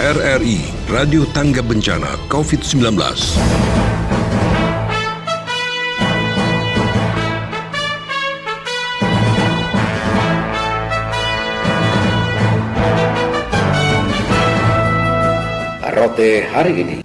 RRI Radio Tangga Bencana COVID-19. Rote hari ini.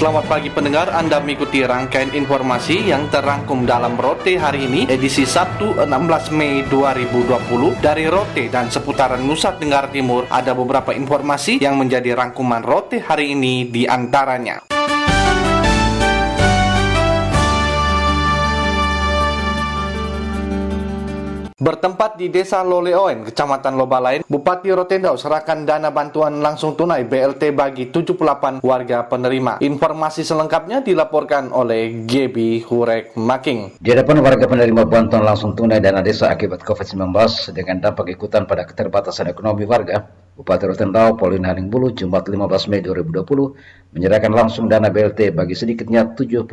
Selamat pagi pendengar, Anda mengikuti rangkaian informasi yang terangkum dalam Rote hari ini, edisi Sabtu 16 Mei 2020. Dari Rote dan seputaran Nusa Tenggara Timur, ada beberapa informasi yang menjadi rangkuman Rote hari ini di antaranya. Bertempat di Desa Loleoen, Kecamatan Lobalain, Bupati Rotendau serahkan dana bantuan langsung tunai BLT bagi 78 warga penerima. Informasi selengkapnya dilaporkan oleh Gebi Hurek Making. Di hadapan warga penerima bantuan langsung tunai dana desa akibat COVID-19 dengan dampak ikutan pada keterbatasan ekonomi warga, Bupati Rotendau Pauline Haningbulu Jumat 15 Mei 2020 menyerahkan langsung dana BLT bagi sedikitnya 78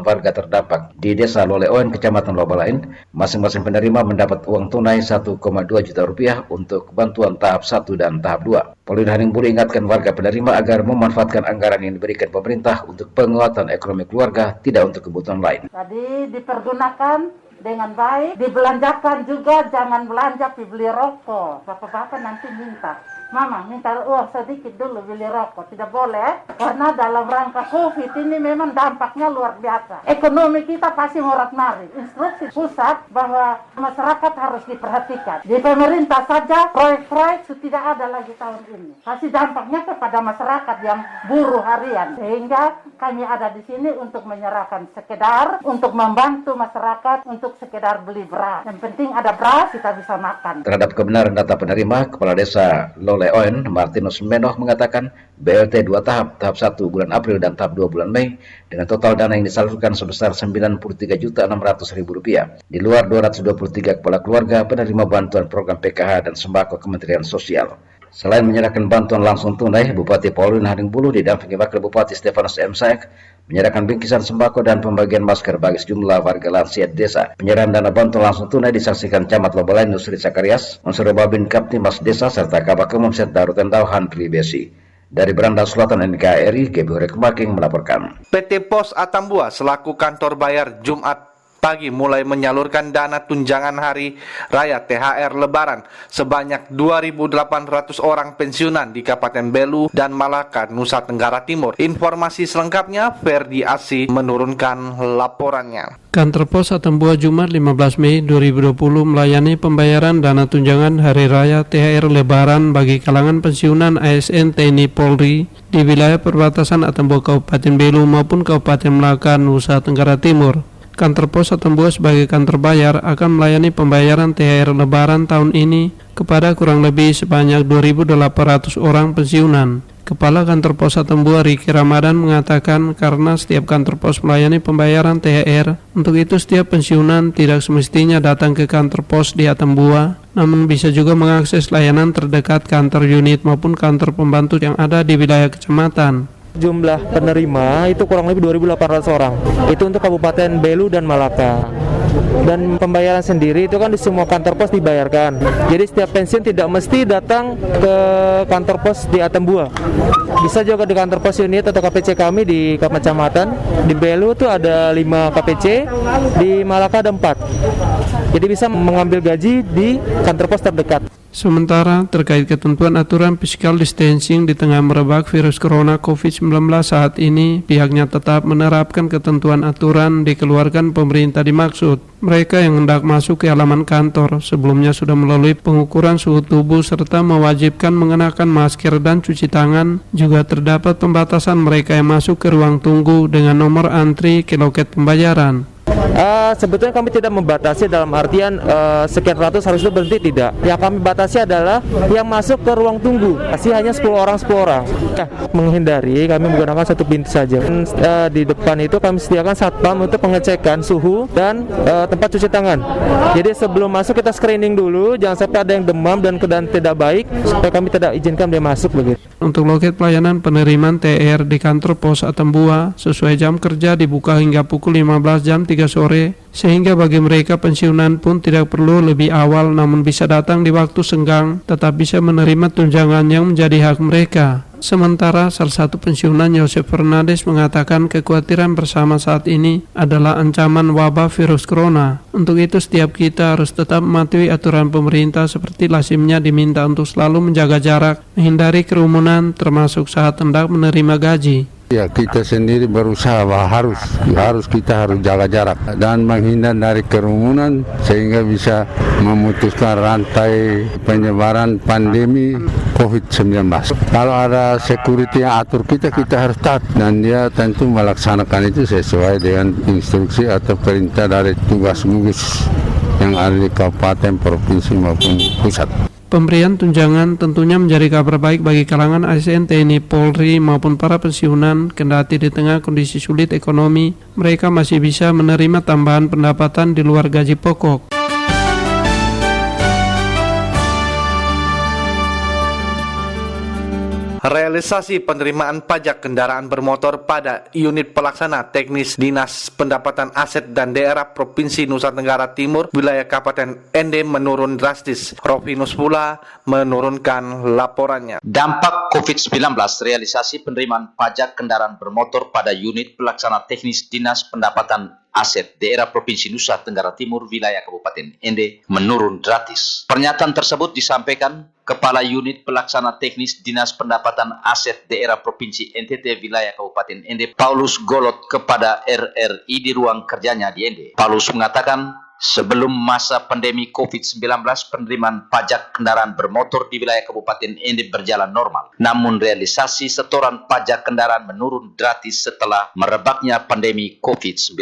warga terdampak di Desa Loleoen, Kecamatan Lobalain. Masing-masing penerima mendapat uang tunai 1,2 juta rupiah untuk bantuan tahap 1 dan tahap 2. Pauline Haningbulu ingatkan warga penerima agar memanfaatkan anggaran yang diberikan pemerintah untuk penguatan ekonomi keluarga, tidak untuk kebutuhan lain. Jadi dipergunakan dengan baik, dibelanjakan juga, jangan belanja beli rokok. Bapak-bapak nanti minta, Mama minta uang sedikit dulu beli rokok, tidak boleh, karena dalam rangka COVID ini memang dampaknya luar biasa. Ekonomi kita pasti morat-marit. Instruksi pusat bahwa masyarakat harus diperhatikan. Di pemerintah saja proyek-proyek tidak ada lagi tahun ini. Pasti dampaknya kepada masyarakat yang buruh harian. Sehingga kami ada di sini untuk menyerahkan sekedar, untuk membantu masyarakat, untuk sekedar beli beras. Yang penting ada beras, kita bisa makan. Terhadap kebenaran data penerima, Kepala Desa Loleoen Martinus Menoh mengatakan BLT 2 tahap, tahap 1 bulan April dan tahap 2 bulan Mei, dengan total dana yang disalurkan sebesar Rp93.600.000. Di luar 223 kepala keluarga penerima bantuan program PKH dan sembako Kementerian Sosial. Selain menyerahkan bantuan langsung tunai, Bupati Pauline Haningbulu didampingi Wakil Bupati Stefanus M. Saek menyerahkan bingkisan sembako dan pembagian masker bagi sejumlah warga lansia desa. Penyerahan dana bantuan langsung tunai disaksikan Camat Lobalain Nusri Sakarias, Unsur Babin Kaptimas Desa serta Kabak Umum Setda Rotendau Handri Besi. Dari Beranda Selatan NKRI, Gebi Hurek Making melaporkan. PT Pos Atambua selaku kantor bayar Jumat pagi mulai menyalurkan dana tunjangan hari raya THR Lebaran sebanyak 2.800 orang pensiunan di Kabupaten Belu dan Malaka, Nusa Tenggara Timur. Informasi selengkapnya Ferdi Asi menurunkan laporannya. Kantor Pos Atambua Jumat 15 Mei 2020 melayani pembayaran dana tunjangan hari raya THR Lebaran bagi kalangan pensiunan ASN TNI Polri di wilayah perbatasan Atambua Kabupaten Belu maupun Kabupaten Malaka, Nusa Tenggara Timur. Kantor Pos Atambua sebagai kantor bayar akan melayani pembayaran THR Lebaran tahun ini kepada kurang lebih sebanyak 2.800 orang pensiunan. Kepala Kantor Pos Atambua Riki Ramadan mengatakan karena setiap kantor pos melayani pembayaran THR, untuk itu setiap pensiunan tidak semestinya datang ke kantor pos di Atambua, namun bisa juga mengakses layanan terdekat kantor unit maupun kantor pembantu yang ada di wilayah kecamatan. Jumlah penerima itu kurang lebih 2.800 orang. Itu untuk Kabupaten Belu dan Malaka. Dan pembayaran sendiri itu kan di semua kantor pos dibayarkan. Jadi setiap pensiun tidak mesti datang ke kantor pos di Atambua. Bisa juga di kantor pos unit atau KPC kami di kecamatan. Di Belu itu ada 5 KPC, di Malaka ada 4. Jadi bisa mengambil gaji di kantor pos terdekat. Sementara terkait ketentuan aturan physical distancing di tengah merebak virus corona COVID-19 saat ini, pihaknya tetap menerapkan ketentuan aturan dikeluarkan pemerintah dimaksud. Mereka yang hendak masuk ke halaman kantor sebelumnya sudah melalui pengukuran suhu tubuh serta mewajibkan mengenakan masker dan cuci tangan. Juga terdapat pembatasan mereka yang masuk ke ruang tunggu dengan nomor antri ke loket pembayaran. Sebetulnya kami tidak membatasi dalam artian sekian ratus harus itu berhenti, tidak. Yang kami batasi adalah yang masuk ke ruang tunggu. Masih hanya 10 orang. Menghindari kami menggunakan satu pintu saja. Di depan itu kami sediakan satpam untuk pengecekan suhu dan tempat cuci tangan. Jadi sebelum masuk kita screening dulu, jangan sampai ada yang demam dan keadaan tidak baik supaya kami tidak izinkan dia masuk begitu. Untuk loket pelayanan penerimaan THR di kantor Pos Atambua, sesuai jam kerja dibuka hingga pukul 15 jam 30 3 sore, sehingga bagi mereka pensiunan pun tidak perlu lebih awal namun bisa datang di waktu senggang, tetap bisa menerima tunjangan yang menjadi hak mereka. Sementara salah satu pensiunan Joseph Fernandes mengatakan kekhawatiran bersama saat ini adalah ancaman wabah virus corona. Untuk itu setiap kita harus tetap mematuhi aturan pemerintah seperti lazimnya diminta untuk selalu menjaga jarak, menghindari kerumunan termasuk saat hendak menerima gaji. Ya, kita sendiri berusaha harus kita harus jaga jarak dan menghindar dari kerumunan sehingga bisa memutuskan rantai penyebaran pandemi COVID-19. Kalau ada security yang atur kita harus taat dan dia tentu melaksanakan itu sesuai dengan instruksi atau perintah dari tugas gugus yang ada di kabupaten, provinsi maupun pusat. Pemberian tunjangan tentunya menjadi kabar baik bagi kalangan ASN, TNI, Polri maupun para pensiunan, kendati di tengah kondisi sulit ekonomi, mereka masih bisa menerima tambahan pendapatan di luar gaji pokok. Realisasi penerimaan pajak kendaraan bermotor pada unit pelaksana teknis Dinas Pendapatan Aset dan Daerah Provinsi Nusa Tenggara Timur wilayah Kabupaten Ende menurun drastis. Rovinus pula menurunkan laporannya. Dampak COVID-19 realisasi penerimaan pajak kendaraan bermotor pada unit pelaksana teknis Dinas Pendapatan Aset Daerah Provinsi Nusa Tenggara Timur wilayah Kabupaten Ende menurun drastis. Pernyataan tersebut disampaikan Kepala Unit Pelaksana Teknis Dinas Pendapatan Aset Daerah Provinsi NTT wilayah Kabupaten Ende, Paulus Golot kepada RRI di ruang kerjanya di Ende. Paulus mengatakan, sebelum masa pandemi COVID-19, penerimaan pajak kendaraan bermotor di wilayah Kabupaten Ende berjalan normal. Namun realisasi setoran pajak kendaraan menurun drastis setelah merebaknya pandemi COVID-19.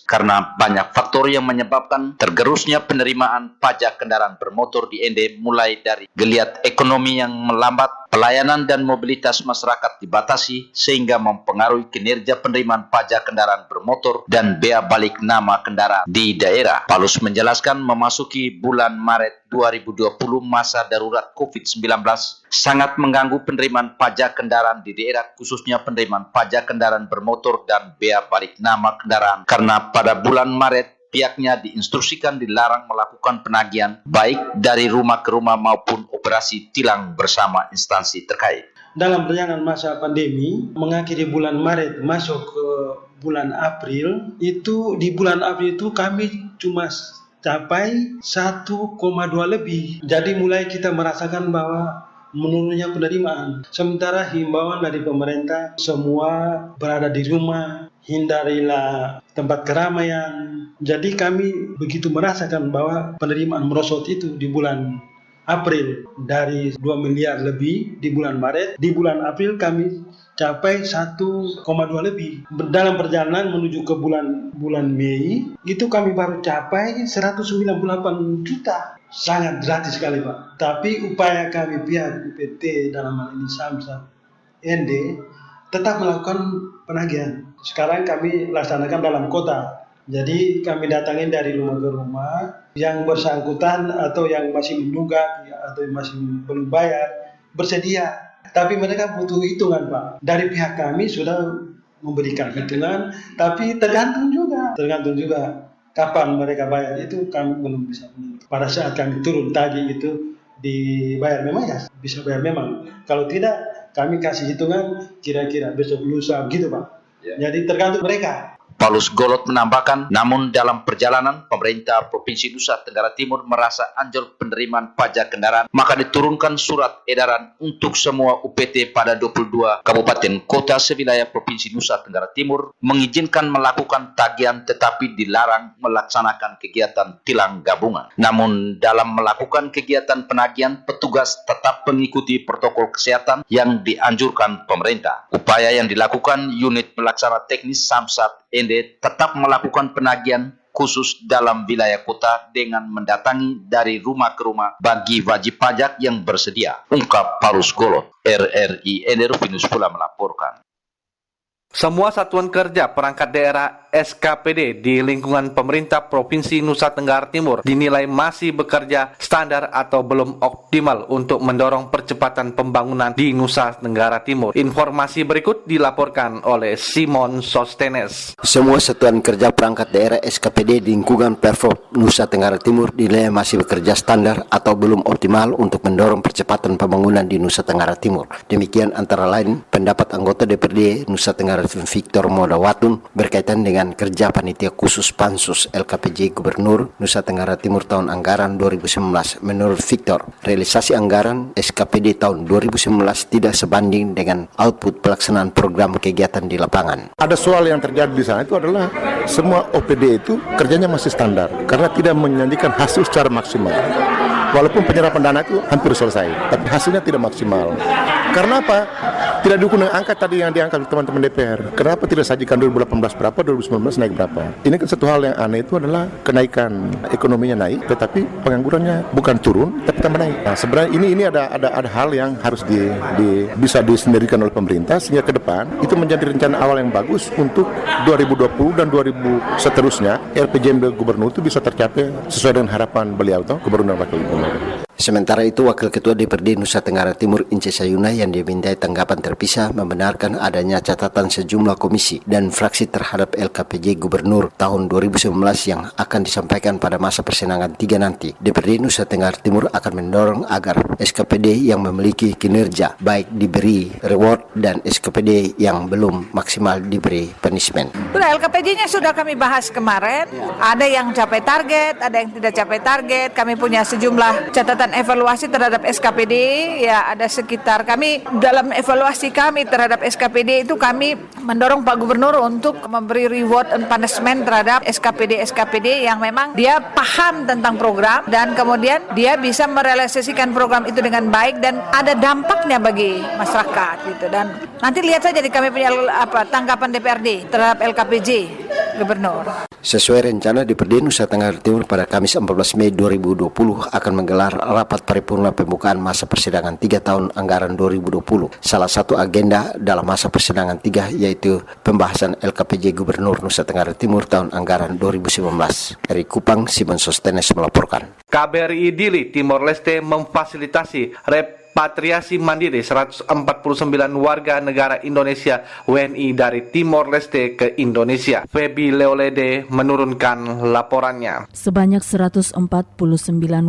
Karena banyak faktor yang menyebabkan tergerusnya penerimaan pajak kendaraan bermotor di Ende, mulai dari geliat ekonomi yang melambat, pelayanan dan mobilitas masyarakat dibatasi sehingga mempengaruhi kinerja penerimaan pajak kendaraan bermotor dan bea balik nama kendaraan di daerah. Paulus menjelaskan memasuki bulan Maret 2020 masa darurat COVID-19 sangat mengganggu penerimaan pajak kendaraan di daerah, khususnya penerimaan pajak kendaraan bermotor dan bea balik nama kendaraan, karena pada bulan Maret pihaknya diinstruksikan dilarang melakukan penagihan baik dari rumah ke rumah maupun operasi tilang bersama instansi terkait. Dalam perjalanan masa pandemi mengakhiri bulan Maret masuk ke bulan April, itu di bulan April itu kami cuma capai 1,2 lebih. Jadi mulai kita merasakan bahwa menurunnya penerimaan. Sementara himbauan dari pemerintah semua berada di rumah, hindarilah tempat keramaian. Jadi kami begitu merasakan bahwa penerimaan merosot itu di bulan April dari 2 miliar lebih di bulan Maret. Di bulan April kami capai 1,2 lebih. Dalam perjalanan menuju ke bulan Mei itu kami baru capai 198 juta. Sangat gratis sekali Pak. Tapi upaya kami pihak UPT dalam hal ini Samsat ND tetap melakukan penagihan. Sekarang kami laksanakan dalam kota. Jadi kami datangin dari rumah ke rumah yang bersangkutan atau yang masih menunggak atau yang masih belum bayar bersedia. Tapi mereka butuh hitungan Pak. Dari pihak kami sudah memberikan hitungan, tapi tergantung juga kapan mereka bayar itu kami belum bisa. Pada saat kami turun tagih itu dibayar memang ya bisa bayar memang. Kalau tidak kami kasih hitungan kira-kira besok lusa gitu Pak. Jadi tergantung mereka. Paulus Golot menambahkan, namun dalam perjalanan pemerintah Provinsi Nusa Tenggara Timur merasa anjlok penerimaan pajak kendaraan, maka diturunkan surat edaran untuk semua UPT pada 22 kabupaten kota sewilayah Provinsi Nusa Tenggara Timur mengizinkan melakukan tagihan tetapi dilarang melaksanakan kegiatan tilang gabungan. Namun dalam melakukan kegiatan penagihan, petugas tetap mengikuti protokol kesehatan yang dianjurkan pemerintah. Upaya yang dilakukan unit pelaksana teknis Samsat Ende tetap melakukan penagihan khusus dalam wilayah kota dengan mendatangi dari rumah ke rumah bagi wajib pajak yang bersedia, ungkap Paulus Golot. RRI Ende Rufinus pula melaporkan. Semua satuan kerja perangkat daerah SKPD di lingkungan pemerintah Provinsi Nusa Tenggara Timur dinilai masih bekerja standar atau belum optimal untuk mendorong percepatan pembangunan di Nusa Tenggara Timur. Informasi berikut dilaporkan oleh Simon Sostenes. Semua satuan kerja perangkat daerah SKPD di lingkungan Pemprov Nusa Tenggara Timur dinilai masih bekerja standar atau belum optimal untuk mendorong percepatan pembangunan di Nusa Tenggara Timur. Demikian antara lain pendapat anggota DPRD Nusa Tenggara Timur Victor Modawatun berkaitan dengan kerja panitia khusus Pansus LKPJ Gubernur Nusa Tenggara Timur tahun anggaran 2019. Menurut Victor, realisasi anggaran SKPD tahun 2019 tidak sebanding dengan output pelaksanaan program kegiatan di lapangan. Ada soal yang terjadi di sana itu adalah semua OPD itu kerjanya masih standar karena tidak menjanjikan hasil secara maksimal. Walaupun penyerapan dana itu hampir selesai, tapi hasilnya tidak maksimal. Karena apa? Tidak didukung dengan angka tadi yang diangkat oleh teman-teman DPR. Kenapa tidak sajikan 2018 berapa, 2019 naik berapa? Ini kan satu hal yang aneh itu adalah kenaikan ekonominya naik, tetapi penganggurannya bukan turun, tapi tambah naik. Nah, sebenarnya ini ada hal yang harus bisa disendirikan oleh pemerintah sehingga ke depan itu menjadi rencana awal yang bagus untuk 2020 dan 2000 seterusnya RPJMD Gubernur itu bisa tercapai sesuai dengan harapan beliau toh, Gubernur dan Wakil Gubernur. Sementara itu, Wakil Ketua DPRD Nusa Tenggara Timur Ince Sayuna yang dimintai tanggapan terpisah membenarkan adanya catatan sejumlah komisi dan fraksi terhadap LKPJ Gubernur tahun 2019 yang akan disampaikan pada masa persidangan 3 nanti. DPRD Nusa Tenggara Timur akan mendorong agar SKPD yang memiliki kinerja baik diberi reward dan SKPD yang belum maksimal diberi punishment. Sudah, LKPJ-nya sudah kami bahas kemarin. Ada yang capai target, ada yang tidak capai target. Kami punya sejumlah catatan evaluasi terhadap SKPD, ya ada sekitar kami dalam evaluasi kami terhadap SKPD itu kami mendorong Pak Gubernur untuk memberi reward and punishment terhadap SKPD yang memang dia paham tentang program dan kemudian dia bisa merealisasikan program itu dengan baik dan ada dampaknya bagi masyarakat gitu. Dan nanti lihat saja di kami punya tanggapan DPRD terhadap LKPJ Gubernur. Sesuai rencana DPRD Nusa Tenggara Timur pada Kamis 14 Mei 2020 akan menggelar rapat paripurna pembukaan masa persidangan 3 tahun anggaran 2020. Salah satu agenda dalam masa persidangan 3 yaitu pembahasan LKPJ Gubernur Nusa Tenggara Timur tahun anggaran 2019. Dari Kupang, Simon Sostenes melaporkan. KBRI Dili Timor Leste memfasilitasi repatriasi mandiri 149 warga negara Indonesia WNI dari Timor Leste ke Indonesia. Feby Leolede menurunkan laporannya. Sebanyak 149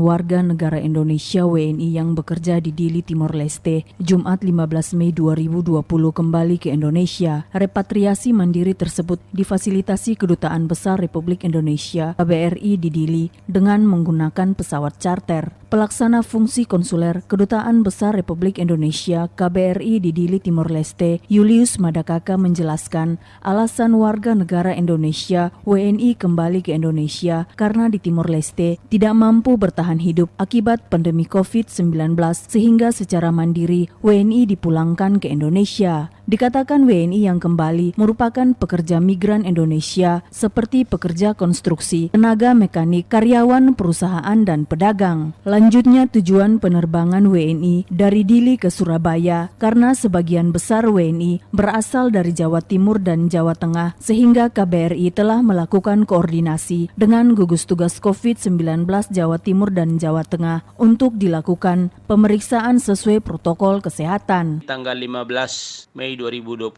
warga negara Indonesia WNI yang bekerja di Dili Timor Leste Jumat 15 Mei 2020 kembali ke Indonesia. Repatriasi mandiri tersebut difasilitasi Kedutaan Besar Republik Indonesia KBRI di Dili dengan menggunakan pesawat charter. Pelaksana fungsi konsuler Kedutaan Besar Republik Indonesia KBRI di Dili Timor Leste, Julius Madakaka menjelaskan alasan warga negara Indonesia WNI kembali ke Indonesia karena di Timor Leste tidak mampu bertahan hidup akibat pandemi COVID-19 sehingga secara mandiri WNI dipulangkan ke Indonesia. Dikatakan WNI yang kembali merupakan pekerja migran Indonesia seperti pekerja konstruksi, tenaga mekanik, karyawan perusahaan dan pedagang. Lanjutnya tujuan penerbangan WNI dari Dili ke Surabaya karena sebagian besar WNI berasal dari Jawa Timur dan Jawa Tengah sehingga KBRI telah melakukan koordinasi dengan gugus tugas COVID-19 Jawa Timur dan Jawa Tengah untuk dilakukan pemeriksaan sesuai protokol kesehatan. Tanggal 15 Mei 2020,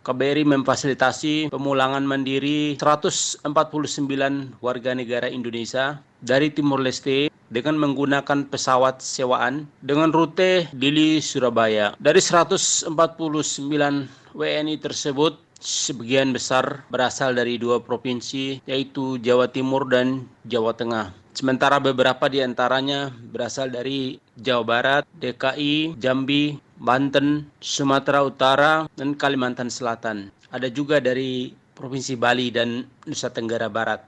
KBRI memfasilitasi pemulangan mandiri 149 warga negara Indonesia dari Timor Leste dengan menggunakan pesawat sewaan dengan rute Dili Surabaya. Dari 149 WNI tersebut, sebagian besar berasal dari 2 provinsi yaitu Jawa Timur dan Jawa Tengah. Sementara beberapa di antaranya berasal dari Jawa Barat, DKI, Jambi, Banten, Sumatera Utara, dan Kalimantan Selatan. Ada juga dari Provinsi Bali dan Nusa Tenggara Barat.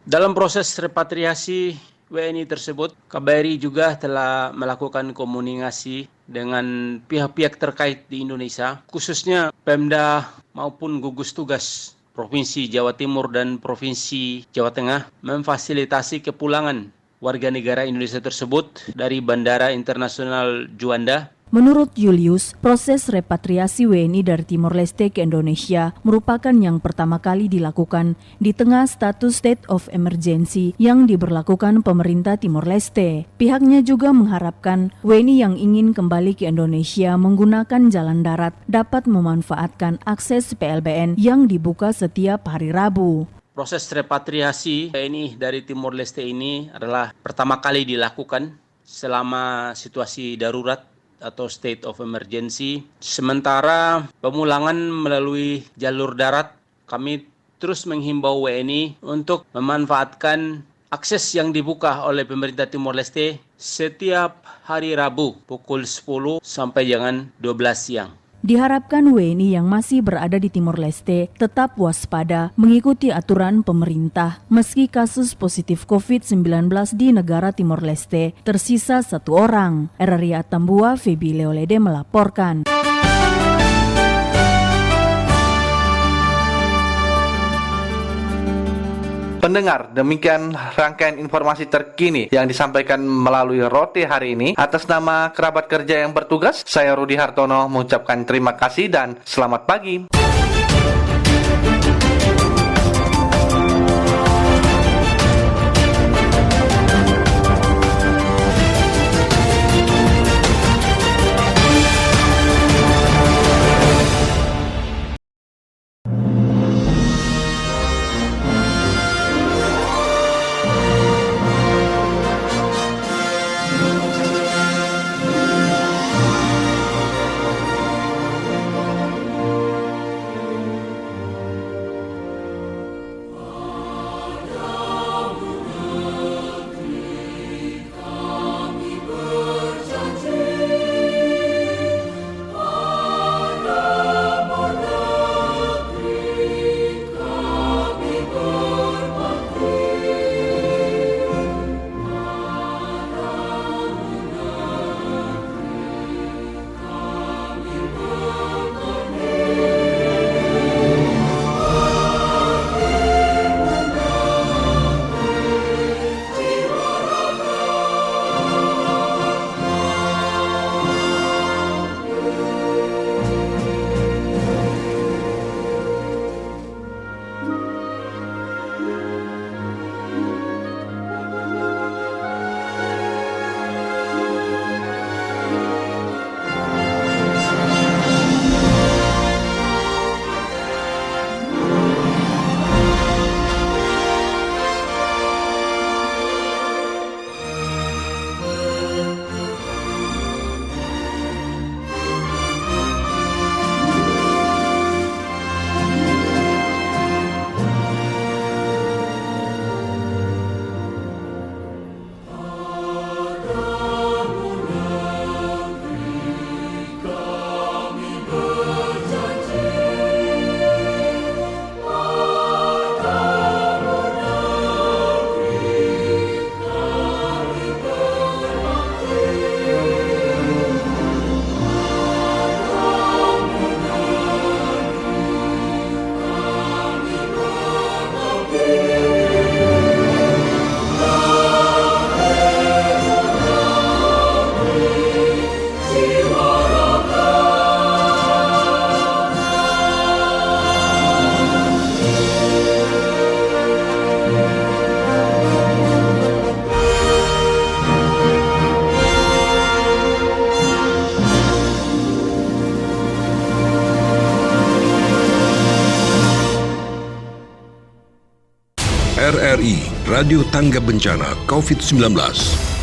Dalam proses repatriasi WNI tersebut, KBRI juga telah melakukan komunikasi dengan pihak-pihak terkait di Indonesia, khususnya Pemda maupun gugus tugas Provinsi Jawa Timur dan Provinsi Jawa Tengah memfasilitasi kepulangan warga negara Indonesia tersebut dari Bandara Internasional Juanda. Menurut Julius, proses repatriasi WNI dari Timor Leste ke Indonesia merupakan yang pertama kali dilakukan di tengah status state of emergency yang diberlakukan pemerintah Timor Leste. Pihaknya juga mengharapkan WNI yang ingin kembali ke Indonesia menggunakan jalan darat dapat memanfaatkan akses PLBN yang dibuka setiap hari Rabu. Proses repatriasi WNI dari Timor Leste ini adalah pertama kali dilakukan selama situasi darurat atau state of emergency. Sementara pemulangan melalui jalur darat, kami terus menghimbau WNI untuk memanfaatkan akses yang dibuka oleh pemerintah Timor Leste setiap hari Rabu pukul 10 sampai dengan 12 siang. Diharapkan WNI yang masih berada di Timor Leste tetap waspada mengikuti aturan pemerintah. Meski kasus positif COVID-19 di negara Timor Leste tersisa 1 orang. RRI Atambua, Feby Leolede melaporkan. Pendengar, demikian rangkaian informasi terkini yang disampaikan melalui Rote hari ini. Atas nama kerabat kerja yang bertugas, saya Rudi Hartono mengucapkan terima kasih dan selamat pagi. RRI Radio Tangga Bencana COVID-19.